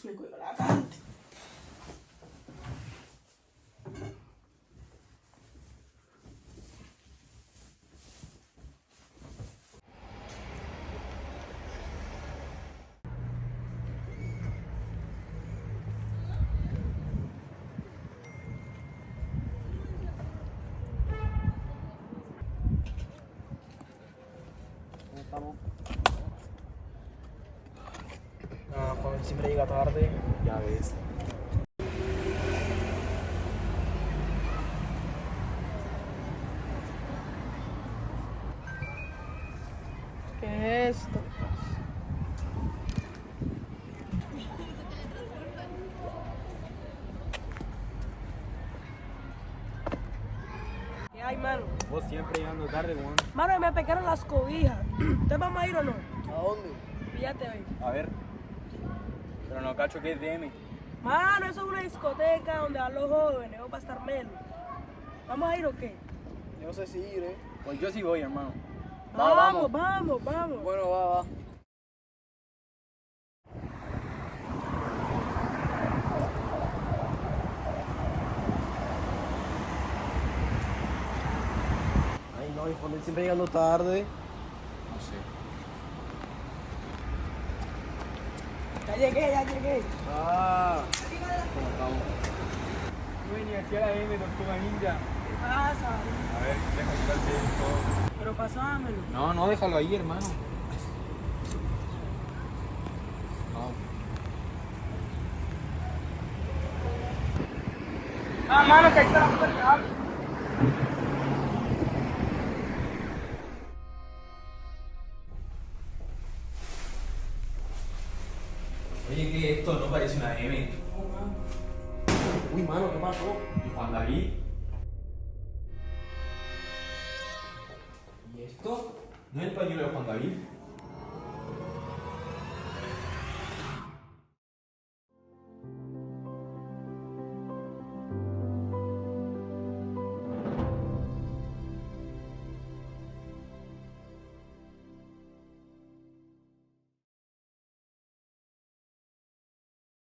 explico yo la cante. Estamos. No, Juan siempre llega tarde. Ya ves. ¿Qué es esto? ¿Qué hay, mano? Vos siempre llegando tarde, Juan. Mano, me pegaron las cobijas. ¿Te vamos a ir o no? ¿A dónde? Fíjate hoy. A ver. Pero no cacho que es DM. Mano, eso es una discoteca donde van los jóvenes, o para estar menos. ¿Vamos a ir o qué? Yo no sé si ir, Pues yo sí voy, hermano. Vamos. Bueno, va. Ay, no, hijo, él siempre llegando tarde. No sé. Ya llegué. Ah. ¿Cómo estamos? Yo venía aquí a la M, Tortuga Ninja. ¿Qué pasa? A ver, déjame quitarte esto. Pero pasámelo. No, déjalo ahí, hermano. Mano, que ahí está la puerta. Oye, ¿qué esto? No parece una M. Uy, mano, ¿qué pasó? ¿Y Juan David? ¿Y esto? ¿No es el pañuelo de Juan David?